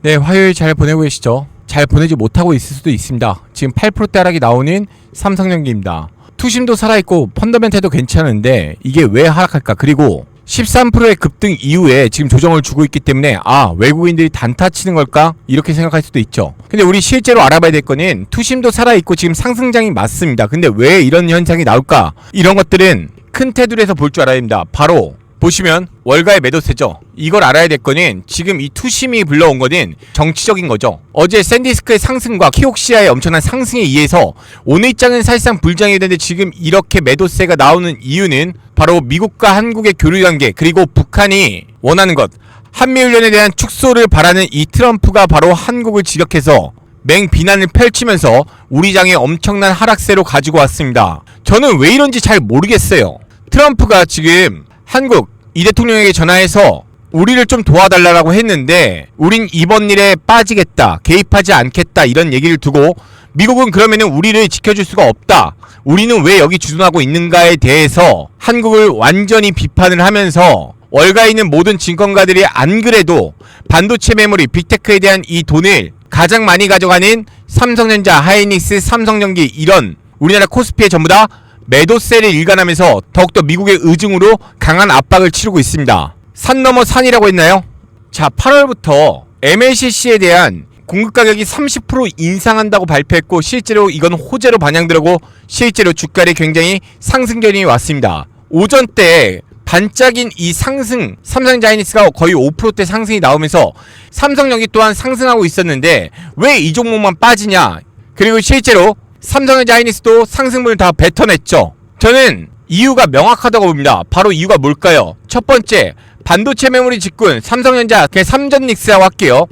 네, 화요일 잘 보내고 계시죠? 잘 보내지 못하고 있을 수도 있습니다. 지금 8%대 하락이 나오는 삼성전기입니다. 투심도 살아있고 펀더멘탈도 괜찮은데 이게 왜 하락할까? 그리고 13%의 급등 이후에 지금 조정을 주고 있기 때문에 외국인들이 단타 치는 걸까? 이렇게 생각할 수도 있죠. 근데 우리 실제로 알아봐야 될 거는 투심도 살아있고 지금 상승장이 맞습니다. 근데 왜 이런 현상이 나올까? 이런 것들은 큰 테두리에서 볼 줄 알아야 됩니다. 바로 보시면 월가의 매도세죠. 이걸 알아야 될 거는 지금 이 투심이 불러온 거는 정치적인 거죠. 어제 샌디스크의 상승과 키옥시아의 엄청난 상승에 의해서 오늘 장은 사실상 불장이 되는데 지금 이렇게 매도세가 나오는 이유는 바로 미국과 한국의 교류관계 그리고 북한이 원하는 것 한미훈련에 대한 축소를 바라는 이 트럼프가 바로 한국을 지적해서 맹비난을 펼치면서 우리 장에 엄청난 하락세로 가지고 왔습니다. 저는 왜 이런지 잘 모르겠어요. 트럼프가 지금 한국 이 대통령에게 전화해서 우리를 좀 도와달라고 했는데 우린 이번 일에 빠지겠다, 개입하지 않겠다 이런 얘기를 두고 미국은 그러면은 우리를 지켜줄 수가 없다, 우리는 왜 여기 주둔하고 있는가에 대해서 한국을 완전히 비판을 하면서 월가에 있는 모든 증권가들이 안 그래도 반도체 메모리, 빅테크에 대한 이 돈을 가장 많이 가져가는 삼성전자, 하이닉스, 삼성전기 이런 우리나라 코스피에 전부 다 매도세를 일관하면서 더욱더 미국의 의중으로 강한 압박을 치르고 있습니다. 산 넘어 산이라고 했나요? 자, 8월부터 MLCC에 대한 공급 가격이 30% 인상한다고 발표했고 실제로 이건 호재로 반영되고 실제로 주가에 굉장히 상승견이 왔습니다. 오전 때 반짝인 이 상승, 삼성전자 하이닉스가 거의 5%대 상승이 나오면서 삼성전기 또한 상승하고 있었는데 왜 이 종목만 빠지냐? 그리고 실제로 삼성전자 하이닉스도 상승분을 다 뱉어냈죠. 저는 이유가 명확하다고 봅니다. 바로 이유가 뭘까요? 첫 번째, 반도체 메모리 직군 삼성전자, 그냥 삼전닉스라고 할게요.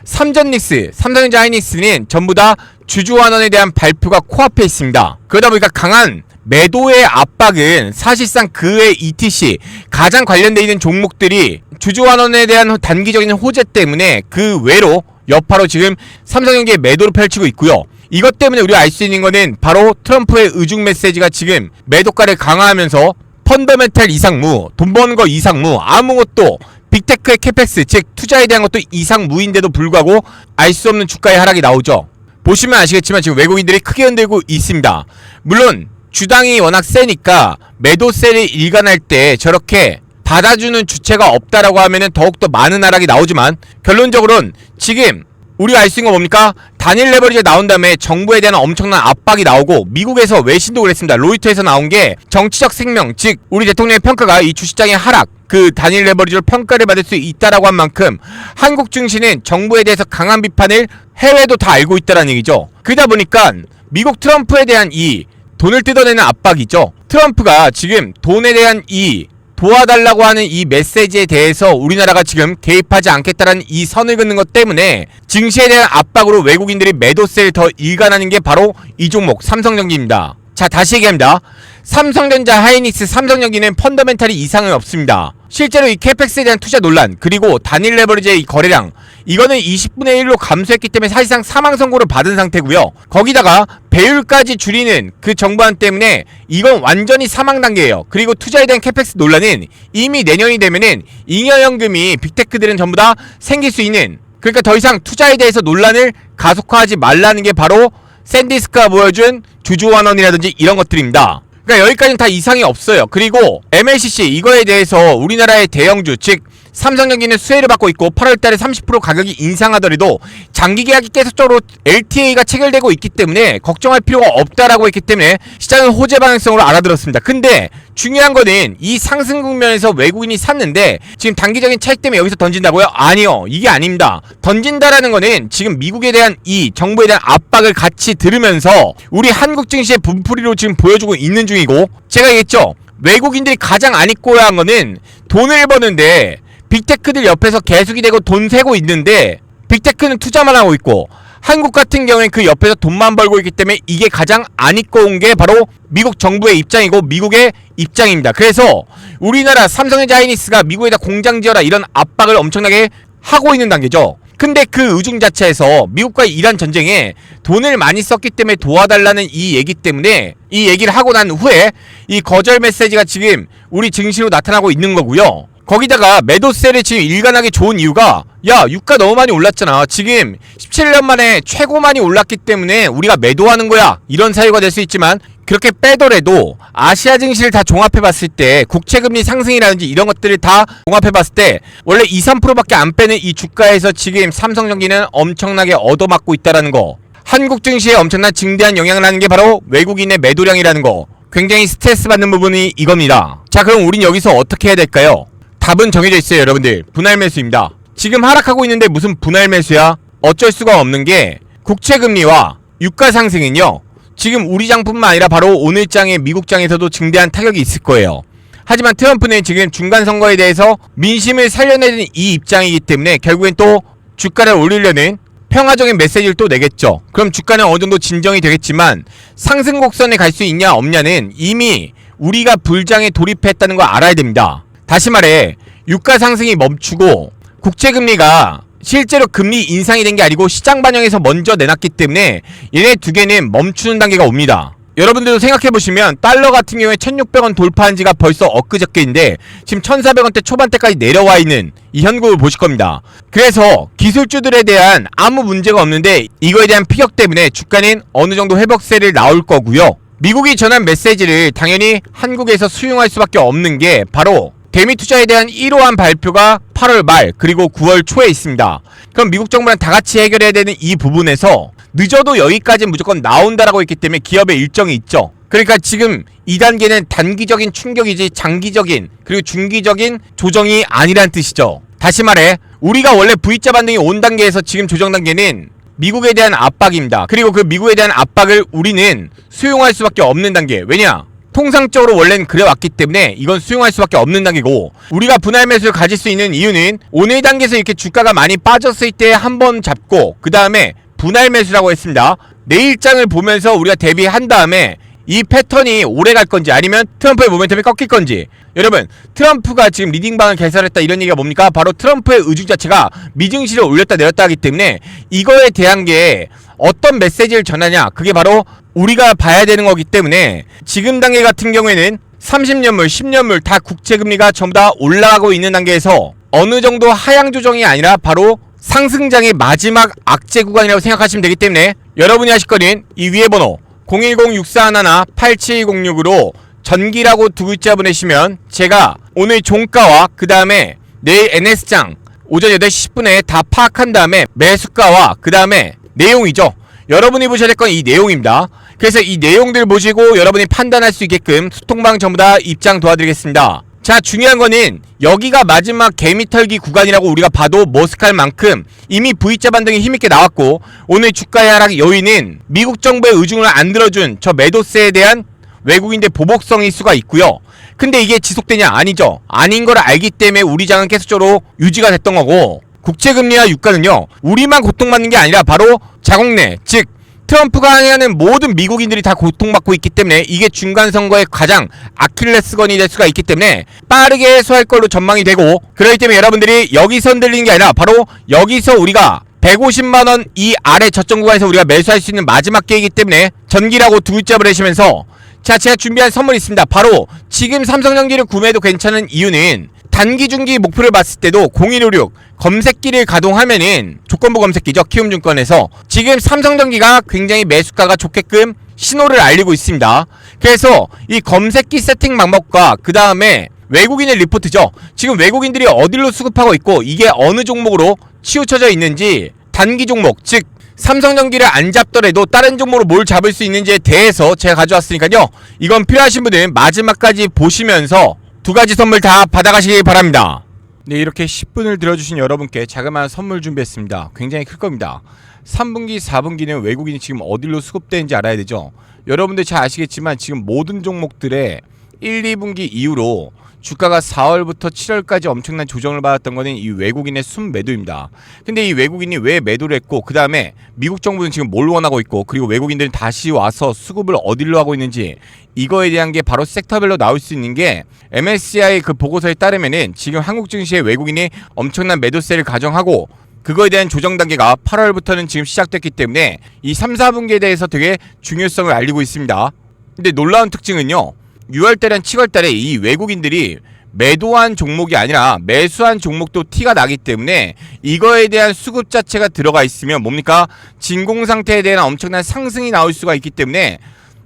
삼전닉스, 삼성전자 하이닉스는 전부 다 주주환원에 대한 발표가 코앞에 있습니다. 그러다 보니까 강한 매도의 압박은 사실상 그의 ETC 가장 관련되어 있는 종목들이 주주환원에 대한 단기적인 호재 때문에 그 외로 여파로 지금 삼성전기의 매도를 펼치고 있고요. 이것 때문에 우리가 알 수 있는 거는 바로 트럼프의 의중 메시지가 지금 매도가를 강화하면서 펀더멘탈 이상무, 돈 버는 거 이상무, 아무것도 빅테크의 캐펙스, 즉 투자에 대한 것도 이상무인데도 불구하고 알 수 없는 주가의 하락이 나오죠. 보시면 아시겠지만 지금 외국인들이 크게 흔들고 있습니다. 물론 주당이 워낙 세니까 매도세를 일관할 때 저렇게 받아주는 주체가 없다라고 하면은 더욱더 많은 하락이 나오지만 결론적으로는 지금 우리가 알 수 있는 건 뭡니까? 단일 레버리지가 나온 다음에 정부에 대한 엄청난 압박이 나오고 미국에서 외신도 그랬습니다. 로이터에서 나온 게 정치적 생명, 즉 우리 대통령의 평가가 이 주식장의 하락, 그 단일 레버리지로 평가를 받을 수 있다라고 한 만큼 한국 증시는 정부에 대해서 강한 비판을 해외도 다 알고 있다라는 얘기죠. 그러다 보니까 미국 트럼프에 대한 이 돈을 뜯어내는 압박이죠. 트럼프가 지금 돈에 대한 이 도와달라고 하는 이 메시지에 대해서 우리나라가 지금 개입하지 않겠다라는 이 선을 긋는 것 때문에 증시에 대한 압박으로 외국인들이 매도세를 더 일관하는 게 바로 이 종목 삼성전기입니다. 자, 다시 얘기합니다. 삼성전자, 하이닉스, 삼성전기는 펀더멘탈이 이상은 없습니다. 실제로 이 캐펙스에 대한 투자 논란 그리고 단일 레버리지의 이 거래량 이거는 20분의 1로 감소했기 때문에 사실상 사망 선고를 받은 상태고요. 거기다가 배율까지 줄이는 그 정부안 때문에 이건 완전히 사망 단계예요. 그리고 투자에 대한 캐펙스 논란은 이미 내년이 되면은 잉여연금이 빅테크들은 전부 다 생길 수 있는, 그러니까 더 이상 투자에 대해서 논란을 가속화하지 말라는 게 바로 샌디스크가 보여준 주주환원이라든지 이런 것들입니다. 그러니까 여기까지는 다 이상이 없어요. 그리고 MLCC 이거에 대해서 우리나라의 대형주 즉 삼성전기는 수혜를 받고 있고 8월달에 30% 가격이 인상하더라도 장기 계약이 계속적으로 LTA가 체결되고 있기 때문에 걱정할 필요가 없다라고 했기 때문에 시장은 호재 방향성으로 알아들었습니다. 근데 중요한 거는 이 상승 국면에서 외국인이 샀는데 지금 단기적인 차익 때문에 여기서 던진다고요? 아니요, 이게 아닙니다. 던진다라는 거는 지금 미국에 대한 이 정부에 대한 압박을 같이 들으면서 우리 한국 증시의 분풀이로 지금 보여주고 있는 중이고, 제가 얘기했죠, 외국인들이 가장 안 입고야 한 거는 돈을 버는데 빅테크들 옆에서 개수기 되고 돈 세고 있는데 빅테크는 투자만 하고 있고 한국 같은 경우엔 그 옆에서 돈만 벌고 있기 때문에 이게 가장 안 입고 온 게 바로 미국 정부의 입장이고 미국의 입장입니다. 그래서 우리나라 삼성전자 하이닉스가 미국에다 공장 지어라 이런 압박을 엄청나게 하고 있는 단계죠. 근데 그 의중 자체에서 미국과 이란 전쟁에 돈을 많이 썼기 때문에 도와달라는 이 얘기 때문에 이 얘기를 하고 난 후에 이 거절 메시지가 지금 우리 증시로 나타나고 있는 거고요. 거기다가 매도세를 지금 일관하게 좋은 이유가 야 유가 너무 많이 올랐잖아. 지금 17년 만에 최고 많이 올랐기 때문에 우리가 매도하는 거야. 이런 사유가 될 수 있지만 그렇게 빼더라도 아시아 증시를 다 종합해봤을 때 국채금리 상승이라든지 이런 것들을 다 종합해봤을 때 원래 2, 3%밖에 안 빼는 이 주가에서 지금 삼성전기는 엄청나게 얻어맞고 있다라는 거, 한국 증시에 엄청난 증대한 영향을 하는 게 바로 외국인의 매도량이라는 거, 굉장히 스트레스 받는 부분이 이겁니다. 자, 그럼 우린 여기서 어떻게 해야 될까요? 답은 정해져 있어요, 여러분들. 분할 매수입니다. 지금 하락하고 있는데 무슨 분할 매수야? 어쩔 수가 없는 게 국채금리와 유가 상승은요, 지금 우리 장뿐만 아니라 바로 오늘장의 미국장에서도 증대한 타격이 있을 거예요. 하지만 트럼프는 지금 중간선거에 대해서 민심을 살려내는 이 입장이기 때문에 결국엔 또 주가를 올리려는 평화적인 메시지를 또 내겠죠. 그럼 주가는 어느 정도 진정이 되겠지만 상승 곡선에 갈 수 있냐 없냐는 이미 우리가 불장에 돌입했다는 걸 알아야 됩니다. 다시 말해 유가 상승이 멈추고 국채금리가 실제로 금리 인상이 된 게 아니고 시장 반영에서 먼저 내놨기 때문에 얘네 두 개는 멈추는 단계가 옵니다. 여러분들도 생각해보시면 달러 같은 경우에 1600원 돌파한 지가 벌써 엊그저께인데 지금 1400원대 초반대까지 내려와 있는 이 현국을 보실 겁니다. 그래서 기술주들에 대한 아무 문제가 없는데 이거에 대한 피격 때문에 주가는 어느 정도 회복세를 나올 거고요. 미국이 전한 메시지를 당연히 한국에서 수용할 수밖에 없는 게 바로 대미 투자에 대한 1호안 발표가 8월 말 그리고 9월 초에 있습니다. 그럼 미국 정부랑 다 같이 해결해야 되는 이 부분에서 늦어도 여기까지는 무조건 나온다라고 했기 때문에 기업의 일정이 있죠. 그러니까 지금 2단계는 단기적인 충격이지 장기적인 그리고 중기적인 조정이 아니란 뜻이죠. 다시 말해 우리가 원래 V자 반등이 온 단계에서 지금 조정 단계는 미국에 대한 압박입니다. 그리고 그 미국에 대한 압박을 우리는 수용할 수밖에 없는 단계. 왜냐? 통상적으로 원래는 그래왔기 때문에 이건 수용할 수밖에 없는 단계고, 우리가 분할 매수를 가질 수 있는 이유는 오늘 단계에서 이렇게 주가가 많이 빠졌을 때 한번 잡고 그 다음에 분할 매수라고 했습니다. 내일장을 보면서 우리가 대비한 다음에 이 패턴이 오래 갈 건지 아니면 트럼프의 모멘텀이 꺾일 건지. 여러분, 트럼프가 지금 리딩방을 개설했다 이런 얘기가 뭡니까? 바로 트럼프의 의중 자체가 미증시를 올렸다 내렸다 하기 때문에 이거에 대한 게 어떤 메시지를 전하냐, 그게 바로 우리가 봐야 되는 거기 때문에 지금 단계 같은 경우에는 30년물, 10년물 다 국채금리가 전부 다 올라가고 있는 단계에서 어느 정도 하향 조정이 아니라 바로 상승장의 마지막 악재 구간이라고 생각하시면 되기 때문에 여러분이 하실 거는 이 위에 번호 010-6411-8706으로 전기라고 두 글자 보내시면 제가 오늘 종가와 그 다음에 내일 NS장 오전 8시 10분에 다 파악한 다음에 매수가와 그 다음에 내용이죠. 여러분이 보셔야 될 건 이 내용입니다. 그래서 이 내용들 보시고 여러분이 판단할 수 있게끔 소통방 전부 다 입장 도와드리겠습니다. 자, 중요한 거는 여기가 마지막 개미털기 구간이라고 우리가 봐도 머쓱할 만큼 이미 V자 반등이 힘있게 나왔고, 오늘 주가의 하락 요인은 미국 정부의 의중을 안 들어준 저 매도세에 대한 외국인들 보복성일 수가 있고요. 근데 이게 지속되냐? 아니죠. 아닌 걸 알기 때문에 우리 장은 계속적으로 유지가 됐던 거고, 국채금리와 유가는요 우리만 고통받는 게 아니라 바로 자국내, 즉 트럼프가 항의하는 모든 미국인들이 다 고통받고 있기 때문에 이게 중간선거의 가장 아킬레스건이 될 수가 있기 때문에 빠르게 해소할 걸로 전망이 되고, 그렇기 때문에 여러분들이 여기서 흔들리는 게 아니라 바로 여기서 우리가 150만원 이 아래 저점 구간에서 우리가 매수할 수 있는 마지막 기회이기 때문에 전기라고 두 글자 보내시면서, 자, 제가 준비한 선물이 있습니다. 바로 지금 삼성전기를 구매해도 괜찮은 이유는 단기 중기 목표를 봤을 때도 0156 검색기를 가동하면은 조건부 검색기죠. 키움증권에서 지금 삼성전기가 굉장히 매수가가 좋게끔 신호를 알리고 있습니다. 그래서 이 검색기 세팅 방법과 그 다음에 외국인의 리포트죠. 지금 외국인들이 어디로 수급하고 있고 이게 어느 종목으로 치우쳐져 있는지, 단기 종목 즉 삼성전기를 안 잡더라도 다른 종목으로 뭘 잡을 수 있는지에 대해서 제가 가져왔으니까요, 이건 필요하신 분들은 마지막까지 보시면서 두 가지 선물 다 받아가시기 바랍니다. 네, 이렇게 10분을 들어주신 여러분께 자그마한 선물 준비했습니다. 굉장히 클 겁니다. 3분기, 4분기는 외국인이 지금 어디로 수급되는지 알아야 되죠. 여러분들 잘 아시겠지만 지금 모든 종목들의 1, 2분기 이후로 주가가 4월부터 7월까지 엄청난 조정을 받았던 거는 이 외국인의 순매도입니다. 근데 이 외국인이 왜 매도를 했고, 그 다음에 미국 정부는 지금 뭘 원하고 있고, 그리고 외국인들은 다시 와서 수급을 어디로 하고 있는지, 이거에 대한 게 바로 섹터별로 나올 수 있는 게 MSCI 그 보고서에 따르면은 지금 한국 증시의 외국인이 엄청난 매도세를 가정하고 그거에 대한 조정 단계가 8월부터는 지금 시작됐기 때문에 이 3, 4분기에 대해서 되게 중요성을 알리고 있습니다. 근데 놀라운 특징은요, 6월달이랑 7월달에 이 외국인들이 매도한 종목이 아니라 매수한 종목도 티가 나기 때문에 이거에 대한 수급 자체가 들어가 있으면 뭡니까? 진공 상태에 대한 엄청난 상승이 나올 수가 있기 때문에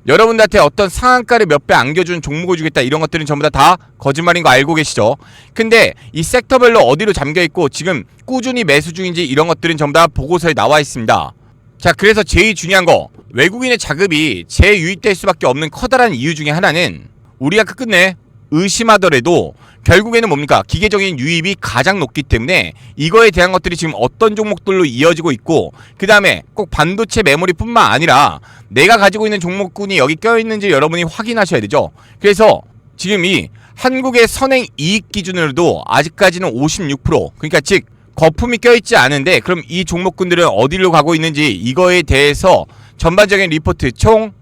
여러분들한테 어떤 상한가를 몇 배 안겨준 종목을 주겠다 이런 것들은 전부 다 거짓말인 거 알고 계시죠? 근데 이 섹터별로 어디로 잠겨있고 지금 꾸준히 매수 중인지 이런 것들은 전부 다 보고서에 나와 있습니다. 자, 그래서 제일 중요한 거, 외국인의 자금이 재유입될 수밖에 없는 커다란 이유 중에 하나는 우리가 끝내 의심하더라도 결국에는 뭡니까? 기계적인 유입이 가장 높기 때문에 이거에 대한 것들이 지금 어떤 종목들로 이어지고 있고, 그 다음에 꼭 반도체 메모리뿐만 아니라 내가 가지고 있는 종목군이 여기 껴있는지 여러분이 확인하셔야 되죠. 그래서 지금 이 한국의 선행 이익 기준으로도 아직까지는 56%, 그러니까 즉 거품이 껴있지 않은데, 그럼 이 종목군들은 어디로 가고 있는지 이거에 대해서 전반적인 리포트 총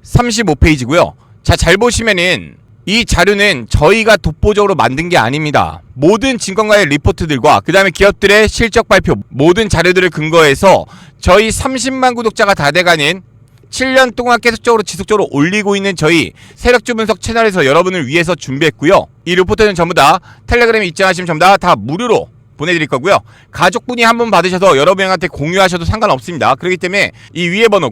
35페이지고요. 자, 잘 보시면은 이 자료는 저희가 독보적으로 만든 게 아닙니다. 모든 증권가의 리포트들과 그 다음에 기업들의 실적 발표, 모든 자료들을 근거해서 저희 30만 구독자가 다 돼가는 7년 동안 계속적으로 지속적으로 올리고 있는 저희 세력주 분석 채널에서 여러분을 위해서 준비했고요. 이 리포트는 전부 다 텔레그램에 입장하시면 전부 다 무료로 보내드릴 거고요. 가족분이 한 분 받으셔서 여러분한테 공유하셔도 상관없습니다. 그렇기 때문에 이 위에 번호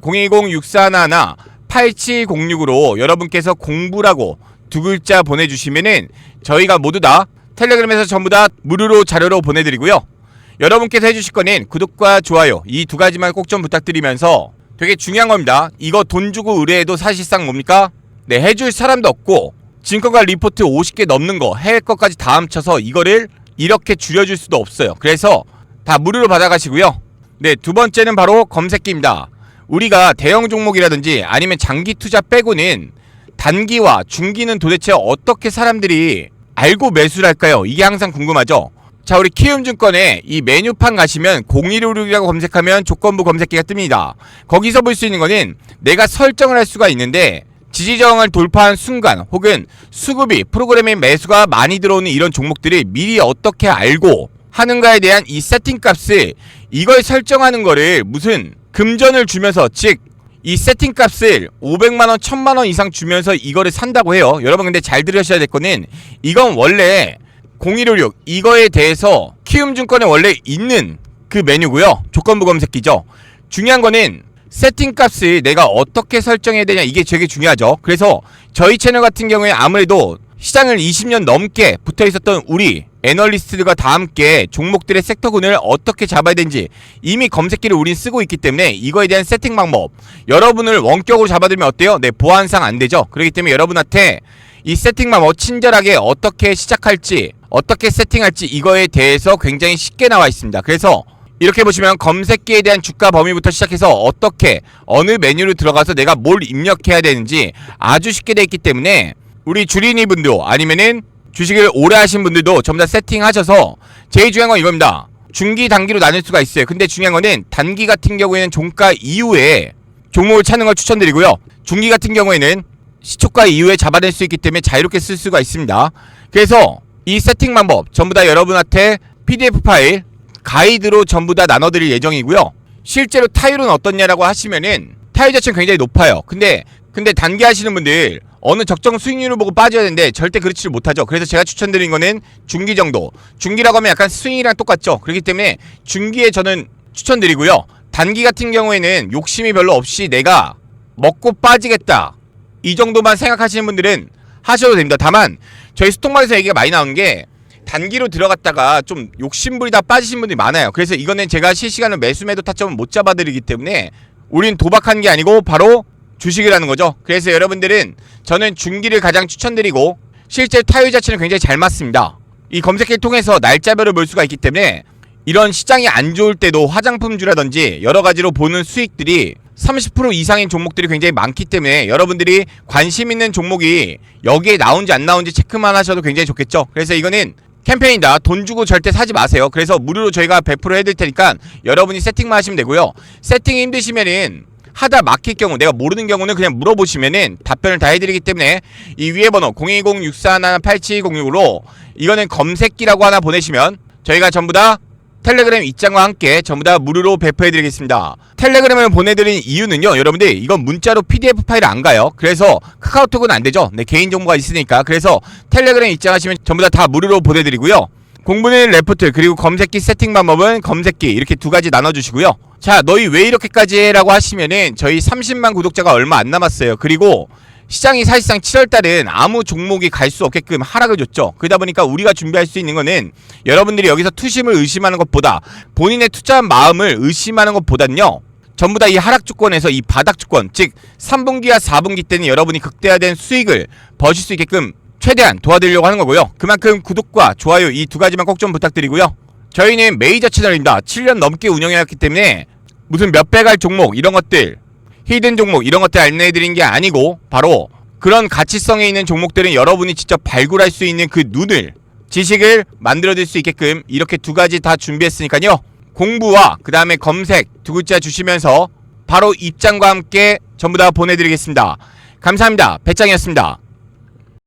010-6411-8706으로 여러분께서 공부라고 두 글자 보내주시면은 저희가 모두 다 텔레그램에서 전부 다 무료로 자료로 보내드리고요. 여러분께서 해주실 거는 구독과 좋아요 이 두 가지만 꼭 좀 부탁드리면서, 되게 중요한 겁니다. 이거 돈 주고 의뢰해도 사실상 뭡니까? 네, 해줄 사람도 없고 증권가 리포트 50개 넘는 거 해외 것까지 다 합쳐서 이거를 이렇게 줄여줄 수도 없어요. 그래서 다 무료로 받아가시고요. 네, 두 번째는 바로 검색기입니다. 우리가 대형 종목이라든지 아니면 장기 투자 빼고는 단기와 중기는 도대체 어떻게 사람들이 알고 매수를 할까요? 이게 항상 궁금하죠. 자, 우리 키움증권에 이 메뉴판 가시면 0156이라고 검색하면 조건부 검색기가 뜹니다. 거기서 볼 수 있는 거는 내가 설정을 할 수가 있는데, 지지저항을 돌파한 순간 혹은 수급이 프로그램의 매수가 많이 들어오는 이런 종목들을 미리 어떻게 알고 하는가에 대한 이 세팅 값을, 이걸 설정하는 거를 무슨 금전을 주면서, 즉 이 세팅 값을 500만원, 1000만원 이상 주면서 이거를 산다고 해요. 여러분 근데 잘 들으셔야 될 거는, 이건 원래 0156 이거에 대해서 키움증권에 원래 있는 그 메뉴고요. 조건부 검색기죠. 중요한 거는 세팅 값을 내가 어떻게 설정해야 되냐, 이게 되게 중요하죠. 그래서 저희 채널 같은 경우에 아무래도 시장을 20년 넘게 붙어 있었던 우리 애널리스트들과 다 함께 종목들의 섹터군을 어떻게 잡아야 되는지 이미 검색기를 우린 쓰고 있기 때문에 이거에 대한 세팅 방법, 여러분을 원격으로 잡아들면 어때요? 네, 보안상 안 되죠. 그렇기 때문에 여러분한테 이 세팅 방법 친절하게 어떻게 시작할지, 어떻게 세팅할지 이거에 대해서 굉장히 쉽게 나와 있습니다. 그래서 이렇게 보시면 검색기에 대한 주가 범위부터 시작해서 어떻게 어느 메뉴로 들어가서 내가 뭘 입력해야 되는지 아주 쉽게 되어 있기 때문에 우리 주린이 분도 아니면은 주식을 오래 하신 분들도 전부 다 세팅하셔서, 제일 중요한 건 이겁니다. 중기 단기로 나눌 수가 있어요. 근데 중요한 거는 단기 같은 경우에는 종가 이후에 종목을 찾는 걸 추천드리고요. 중기 같은 경우에는 시초가 이후에 잡아낼 수 있기 때문에 자유롭게 쓸 수가 있습니다. 그래서 이 세팅 방법 전부 다 여러분한테 PDF 파일 가이드로 전부 다 나눠드릴 예정이고요. 실제로 타율은 어떻냐라고 하시면은 타율 자체는 굉장히 높아요. 근데 단기 하시는 분들 어느 적정 수익률을 보고 빠져야 되는데 절대 그렇지 못하죠. 그래서 제가 추천드린 거는 중기 정도. 중기라고 하면 약간 스윙이랑 똑같죠. 그렇기 때문에 중기에 저는 추천드리고요. 단기 같은 경우에는 욕심이 별로 없이 내가 먹고 빠지겠다 이 정도만 생각하시는 분들은 하셔도 됩니다. 다만 저희 스톡만에서 얘기가 많이 나오는 게, 단기로 들어갔다가 좀 욕심부리다 빠지신 분들이 많아요. 그래서 이거는 제가 실시간으로 매수 매도 타점을 못 잡아드리기 때문에 우린 도박한 게 아니고 바로 주식이라는 거죠. 그래서 여러분들은 저는 중기를 가장 추천드리고, 실제 타율 자체는 굉장히 잘 맞습니다. 이 검색기를 통해서 날짜별을 볼 수가 있기 때문에 이런 시장이 안 좋을 때도 화장품주라든지 여러 가지로 보는 수익들이 30% 이상인 종목들이 굉장히 많기 때문에 여러분들이 관심 있는 종목이 여기에 나온지 안 나온지 체크만 하셔도 굉장히 좋겠죠. 그래서 이거는 캠페인이다. 돈 주고 절대 사지 마세요. 그래서 무료로 저희가 100% 해드릴 테니까 여러분이 세팅만 하시면 되고요. 세팅이 힘드시면은 하다 막힐 경우, 내가 모르는 경우는 그냥 물어보시면은 답변을 다 해드리기 때문에 이 위에 번호 010-6411-8706으로 이거는 검색기라고 하나 보내시면 저희가 전부 다 텔레그램 입장과 함께 전부 다 무료로 배포해드리겠습니다. 텔레그램을 보내드린 이유는요, 여러분들 이건 문자로 PDF 파일 안 가요. 그래서 카카오톡은 안 되죠. 네, 개인정보가 있으니까. 그래서 텔레그램 입장하시면 전부 다 무료로 보내드리고요. 공부는 레포트, 그리고 검색기 세팅 방법은 검색기, 이렇게 두 가지 나눠주시고요. 자, 너희 왜 이렇게까지 해? 라고 하시면은 저희 30만 구독자가 얼마 안 남았어요. 그리고 시장이 사실상 7월달은 아무 종목이 갈 수 없게끔 하락을 줬죠. 그러다 보니까 우리가 준비할 수 있는 거는 여러분들이 여기서 투심을 의심하는 것보다 본인의 투자한 마음을 의심하는 것보단요, 전부 다 이 하락 주권에서 이 바닥 주권, 즉 3분기와 4분기 때는 여러분이 극대화된 수익을 버실 수 있게끔 최대한 도와드리려고 하는 거고요. 그만큼 구독과 좋아요 이 두 가지만 꼭 좀 부탁드리고요. 저희는 메이저 채널입니다. 7년 넘게 운영해왔기 때문에 무슨 몇 배 갈 종목 이런 것들, 히든 종목 이런 것들 안내해드린 게 아니고 바로 그런 가치성에 있는 종목들은 여러분이 직접 발굴할 수 있는 그 눈을, 지식을 만들어줄 수 있게끔 이렇게 두 가지 다 준비했으니까요. 공부와 그 다음에 검색 두 글자 주시면서 바로 입장과 함께 전부 다 보내드리겠습니다. 감사합니다. 배짱이었습니다.